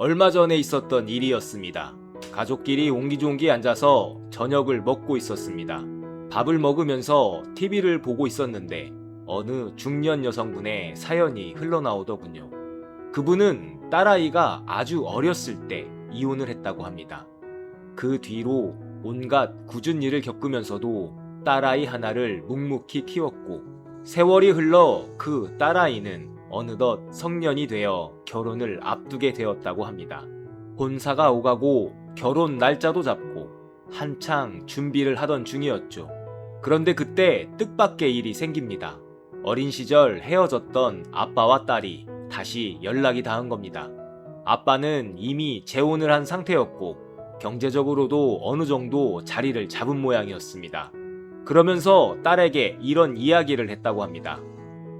얼마 전에 있었던 일이었습니다. 가족끼리 옹기종기 앉아서 저녁을 먹고 있었습니다. 밥을 먹으면서 TV를 보고 있었는데 어느 중년 여성분의 사연이 흘러나오더군요. 그분은 딸아이가 아주 어렸을 때 이혼을 했다고 합니다. 그 뒤로 온갖 굳은 일을 겪으면서도 딸아이 하나를 묵묵히 키웠고 세월이 흘러 그 딸아이는 어느덧 성년이 되어 결혼을 앞두게 되었다고 합니다. 본사가 오가고 결혼 날짜도 잡고 한창 준비를 하던 중이었죠. 그런데 그때 뜻밖의 일이 생깁니다. 어린 시절 헤어졌던 아빠와 딸이 다시 연락이 닿은 겁니다. 아빠는 이미 재혼을 한 상태였고 경제적으로도 어느 정도 자리를 잡은 모양이었습니다. 그러면서 딸에게 이런 이야기를 했다고 합니다.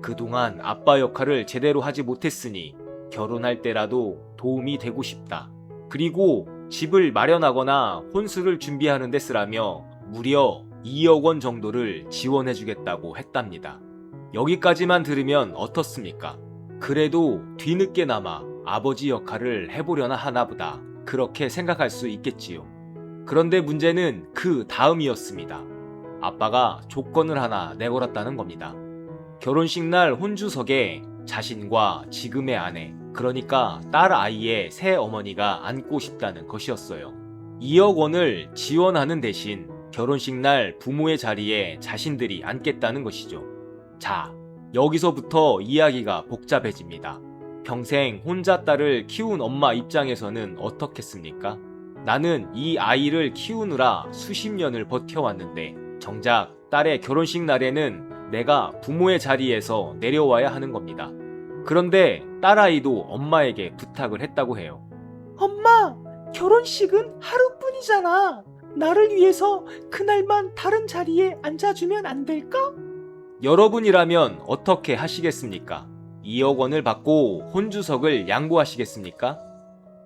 그동안 아빠 역할을 제대로 하지 못했으니 결혼할 때라도 도움이 되고 싶다. 그리고 집을 마련하거나 혼수를 준비하는 데 쓰라며 무려 2억 원 정도를 지원해주겠다고 했답니다. 여기까지만 들으면 어떻습니까? 그래도 뒤늦게나마 아버지 역할을 해보려나 하나보다 그렇게 생각할 수 있겠지요. 그런데 문제는 그 다음이었습니다. 아빠가 조건을 하나 내걸었다는 겁니다. 결혼식 날 혼주석에 자신과 지금의 아내, 그러니까 딸 아이의 새 어머니가 앉고 싶다는 것이었어요. 2억 원을 지원하는 대신 결혼식 날 부모의 자리에 자신들이 앉겠다는 것이죠. 자, 여기서부터 이야기가 복잡해집니다. 평생 혼자 딸을 키운 엄마 입장에서는 어떻겠습니까? 나는 이 아이를 키우느라 수십 년을 버텨왔는데 정작 딸의 결혼식 날에는 내가 부모의 자리에서 내려와야 하는 겁니다. 그런데 딸아이도 엄마에게 부탁을 했다고 해요. 엄마, 결혼식은 하루뿐이잖아. 나를 위해서 그날만 다른 자리에 앉아주면 안 될까? 여러분이라면 어떻게 하시겠습니까? 2억 원을 받고 혼주석을 양보하시겠습니까?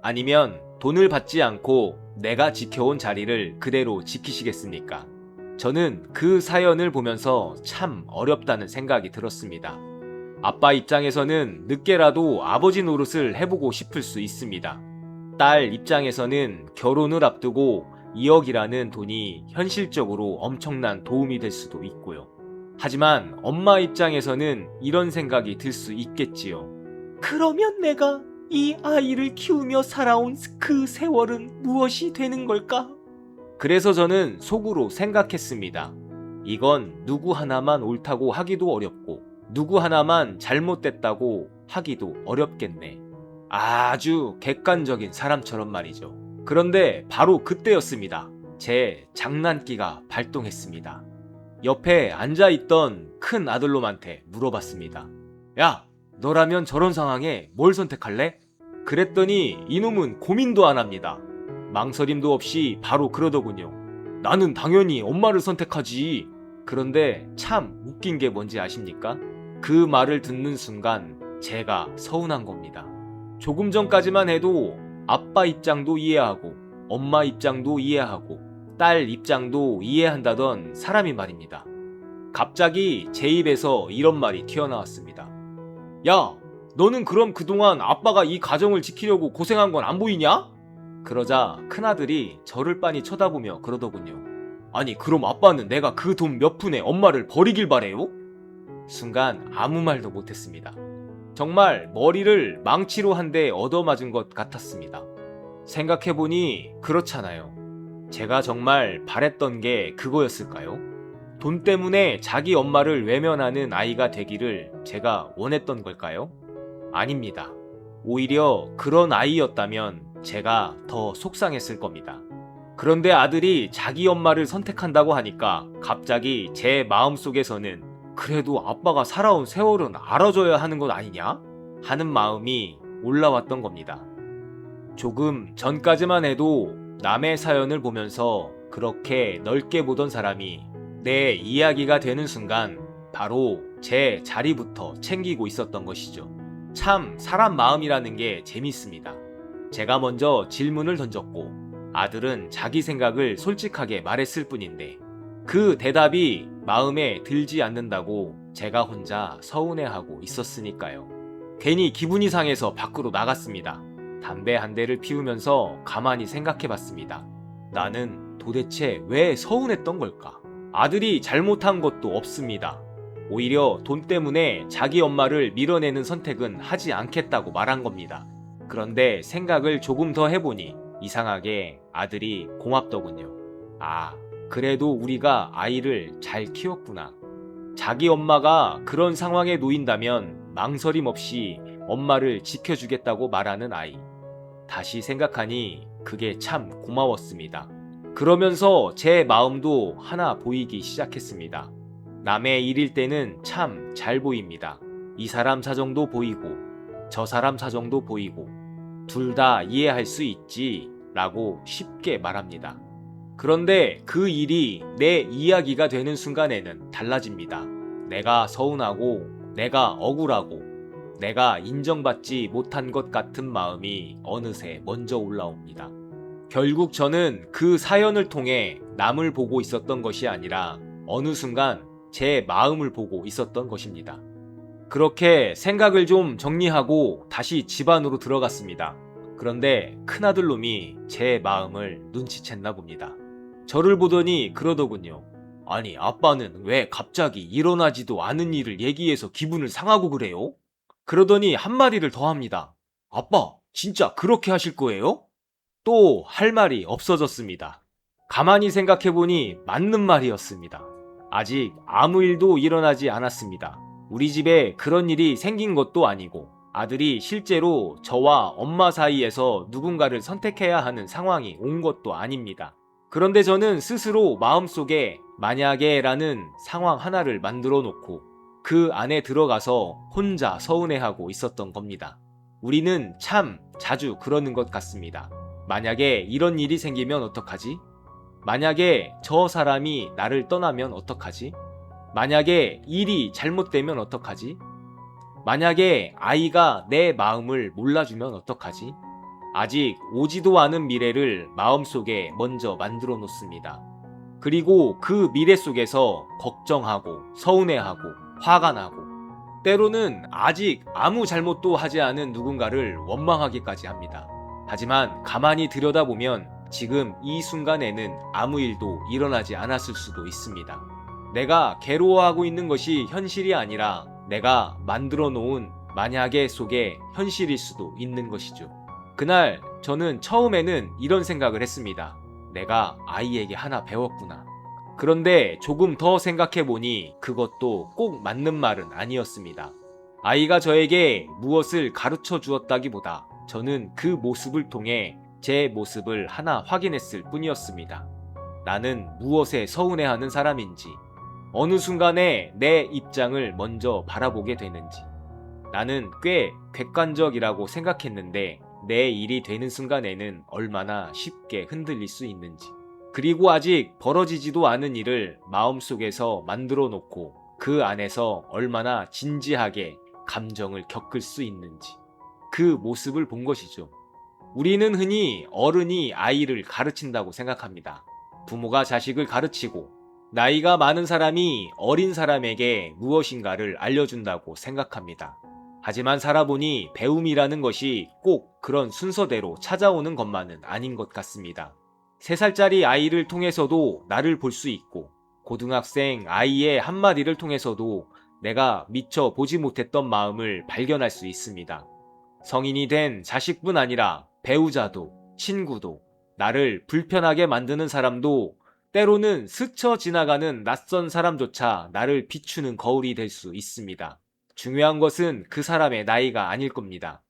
아니면 돈을 받지 않고 내가 지켜온 자리를 그대로 지키시겠습니까? 저는 그 사연을 보면서 참 어렵다는 생각이 들었습니다. 아빠 입장에서는 늦게라도 아버지 노릇을 해보고 싶을 수 있습니다. 딸 입장에서는 결혼을 앞두고 2억이라는 돈이 현실적으로 엄청난 도움이 될 수도 있고요. 하지만 엄마 입장에서는 이런 생각이 들 수 있겠지요. 그러면 내가 이 아이를 키우며 살아온 그 세월은 무엇이 되는 걸까? 그래서 저는 속으로 생각했습니다. 이건 누구 하나만 옳다고 하기도 어렵고 누구 하나만 잘못됐다고 하기도 어렵겠네. 아주 객관적인 사람처럼 말이죠. 그런데 바로 그때였습니다. 제 장난기가 발동했습니다. 옆에 앉아있던 큰 아들놈한테 물어봤습니다. 야, 너라면 저런 상황에 뭘 선택할래? 그랬더니 이놈은 고민도 안 합니다. 망설임도 없이 바로 그러더군요. 나는 당연히 엄마를 선택하지. 그런데 참 웃긴 게 뭔지 아십니까? 그 말을 듣는 순간 제가 서운한 겁니다. 조금 전까지만 해도 아빠 입장도 이해하고 엄마 입장도 이해하고 딸 입장도 이해한다던 사람이 말입니다. 갑자기 제 입에서 이런 말이 튀어나왔습니다. 야, 너는 그럼 그동안 아빠가 이 가정을 지키려고 고생한 건 안 보이냐? 그러자 큰아들이 저를 빤히 쳐다보며 그러더군요. 아니, 그럼 아빠는 내가 그 돈 몇 푼에 엄마를 버리길 바래요? 순간 아무 말도 못했습니다. 정말 머리를 망치로 한 대 얻어맞은 것 같았습니다. 생각해보니 그렇잖아요. 제가 정말 바랬던 게 그거였을까요? 돈 때문에 자기 엄마를 외면하는 아이가 되기를 제가 원했던 걸까요? 아닙니다. 오히려 그런 아이였다면 제가 더 속상했을 겁니다. 그런데 아들이 자기 엄마를 선택한다고 하니까 갑자기 제 마음속에서는 그래도 아빠가 살아온 세월은 알아줘야 하는 것 아니냐? 하는 마음이 올라왔던 겁니다. 조금 전까지만 해도 남의 사연을 보면서 그렇게 넓게 보던 사람이 내 이야기가 되는 순간 바로 제 자리부터 챙기고 있었던 것이죠. 참 사람 마음이라는 게 재밌습니다. 제가 먼저 질문을 던졌고 아들은 자기 생각을 솔직하게 말했을 뿐인데 그 대답이 마음에 들지 않는다고 제가 혼자 서운해하고 있었으니까요. 괜히 기분이 상해서 밖으로 나갔습니다. 담배 한 대를 피우면서 가만히 생각해 봤습니다. 나는 도대체 왜 서운했던 걸까? 아들이 잘못한 것도 없습니다. 오히려 돈 때문에 자기 엄마를 밀어내는 선택은 하지 않겠다고 말한 겁니다. 그런데 생각을 조금 더 해보니 이상하게 아들이 고맙더군요. 아, 그래도 우리가 아이를 잘 키웠구나. 자기 엄마가 그런 상황에 놓인다면 망설임 없이 엄마를 지켜주겠다고 말하는 아이. 다시 생각하니 그게 참 고마웠습니다. 그러면서 제 마음도 하나 보이기 시작했습니다. 남의 일일 때는 참 잘 보입니다. 이 사람 사정도 보이고 저 사람 사정도 보이고 둘 다 이해할 수 있지 라고 쉽게 말합니다. 그런데 그 일이 내 이야기가 되는 순간에는 달라집니다. 내가 서운하고 내가 억울하고 내가 인정받지 못한 것 같은 마음이 어느새 먼저 올라옵니다. 결국 저는 그 사연을 통해 남을 보고 있었던 것이 아니라 어느 순간 제 마음을 보고 있었던 것입니다. 그렇게 생각을 좀 정리하고 다시 집 안으로 들어갔습니다. 그런데 큰아들 놈이 제 마음을 눈치챘나 봅니다. 저를 보더니 그러더군요. 아니, 아빠는 왜 갑자기 일어나지도 않은 일을 얘기해서 기분을 상하고 그래요? 그러더니 한마디를 더 합니다. 아빠, 진짜 그렇게 하실 거예요? 또 할 말이 없어졌습니다. 가만히 생각해보니 맞는 말이었습니다. 아직 아무 일도 일어나지 않았습니다. 우리 집에 그런 일이 생긴 것도 아니고 아들이 실제로 저와 엄마 사이에서 누군가를 선택해야 하는 상황이 온 것도 아닙니다. 그런데 저는 스스로 마음속에 만약에 라는 상황 하나를 만들어 놓고 그 안에 들어가서 혼자 서운해하고 있었던 겁니다. 우리는 참 자주 그러는 것 같습니다. 만약에 이런 일이 생기면 어떡하지? 만약에 저 사람이 나를 떠나면 어떡하지? 만약에 일이 잘못되면 어떡하지? 만약에 아이가 내 마음을 몰라주면 어떡하지? 아직 오지도 않은 미래를 마음속에 먼저 만들어 놓습니다. 그리고 그 미래 속에서 걱정하고 서운해하고 화가 나고 때로는 아직 아무 잘못도 하지 않은 누군가를 원망하기까지 합니다. 하지만 가만히 들여다보면 지금 이 순간에는 아무 일도 일어나지 않았을 수도 있습니다. 내가 괴로워하고 있는 것이 현실이 아니라 내가 만들어 놓은 만약에 속의 현실일 수도 있는 것이죠. 그날 저는 처음에는 이런 생각을 했습니다. 내가 아이에게 하나 배웠구나. 그런데 조금 더 생각해보니 그것도 꼭 맞는 말은 아니었습니다. 아이가 저에게 무엇을 가르쳐 주었다기보다 저는 그 모습을 통해 제 모습을 하나 확인했을 뿐이었습니다. 나는 무엇에 서운해하는 사람인지, 어느 순간에 내 입장을 먼저 바라보게 되는지, 나는 꽤 객관적이라고 생각했는데 내 일이 되는 순간에는 얼마나 쉽게 흔들릴 수 있는지, 그리고 아직 벌어지지도 않은 일을 마음속에서 만들어 놓고 그 안에서 얼마나 진지하게 감정을 겪을 수 있는지, 그 모습을 본 것이죠. 우리는 흔히 어른이 아이를 가르친다고 생각합니다. 부모가 자식을 가르치고 나이가 많은 사람이 어린 사람에게 무엇인가를 알려준다고 생각합니다. 하지만 살아보니 배움이라는 것이 꼭 그런 순서대로 찾아오는 것만은 아닌 것 같습니다. 3살짜리 아이를 통해서도 나를 볼 수 있고 고등학생 아이의 한마디를 통해서도 내가 미처 보지 못했던 마음을 발견할 수 있습니다. 성인이 된 자식뿐 아니라 배우자도 친구도 나를 불편하게 만드는 사람도 때로는 스쳐 지나가는 낯선 사람조차 나를 비추는 거울이 될 수 있습니다. 중요한 것은 그 사람의 나이가 아닐 겁니다.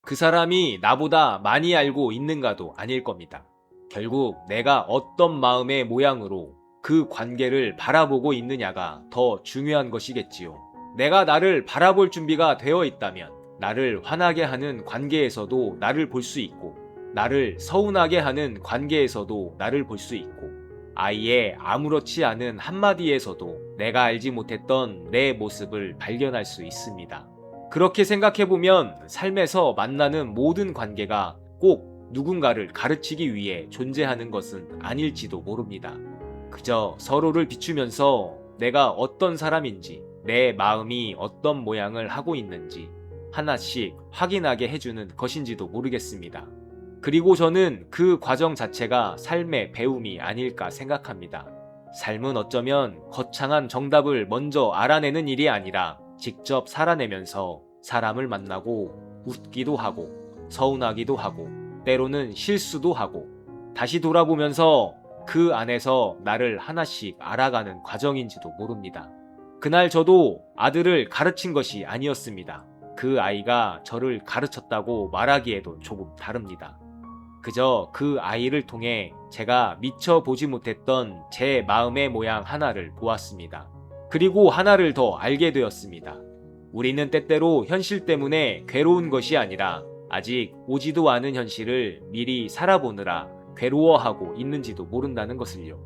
그 사람이 나보다 많이 알고 있는가도 아닐 겁니다. 결국 내가 어떤 마음의 모양으로 그 관계를 바라보고 있느냐가 더 중요한 것이겠지요. 내가 나를 바라볼 준비가 되어 있다면 나를 화나게 하는 관계에서도 나를 볼 수 있고 나를 서운하게 하는 관계에서도 나를 볼 수 있고 아이의 아무렇지 않은 한마디에서도 내가 알지 못했던 내 모습을 발견할 수 있습니다. 그렇게 생각해보면 삶에서 만나는 모든 관계가 꼭 누군가를 가르치기 위해 존재하는 것은 아닐지도 모릅니다. 그저 서로를 비추면서 내가 어떤 사람인지, 내 마음이 어떤 모양을 하고 있는지, 하나씩 확인하게 해주는 것인지도 모르겠습니다. 그리고 저는 그 과정 자체가 삶의 배움이 아닐까 생각합니다. 삶은 어쩌면 거창한 정답을 먼저 알아내는 일이 아니라 직접 살아내면서 사람을 만나고 웃기도 하고 서운하기도 하고 때로는 실수도 하고 다시 돌아보면서 그 안에서 나를 하나씩 알아가는 과정인지도 모릅니다. 그날 저도 아들을 가르친 것이 아니었습니다. 그 아이가 저를 가르쳤다고 말하기에도 조금 다릅니다. 그저 그 아이를 통해 제가 미처 보지 못했던 제 마음의 모양 하나를 보았습니다. 그리고 하나를 더 알게 되었습니다. 우리는 때때로 현실 때문에 괴로운 것이 아니라 아직 오지도 않은 현실을 미리 살아보느라 괴로워하고 있는지도 모른다는 것을요.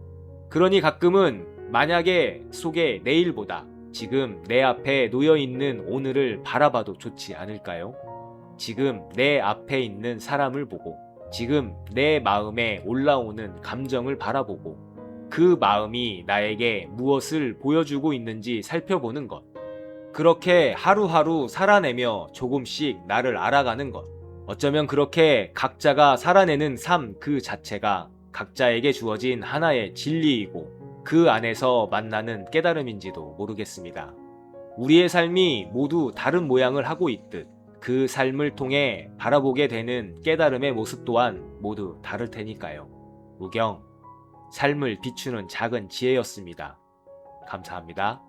그러니 가끔은 만약에 속에 내일보다 지금 내 앞에 놓여있는 오늘을 바라봐도 좋지 않을까요? 지금 내 앞에 있는 사람을 보고 지금 내 마음에 올라오는 감정을 바라보고 그 마음이 나에게 무엇을 보여주고 있는지 살펴보는 것. 그렇게 하루하루 살아내며 조금씩 나를 알아가는 것. 어쩌면 그렇게 각자가 살아내는 삶 그 자체가 각자에게 주어진 하나의 진리이고 그 안에서 만나는 깨달음인지도 모르겠습니다. 우리의 삶이 모두 다른 모양을 하고 있듯 그 삶을 통해 바라보게 되는 깨달음의 모습 또한 모두 다를 테니까요. 우경, 삶을 비추는 작은 지혜였습니다. 감사합니다.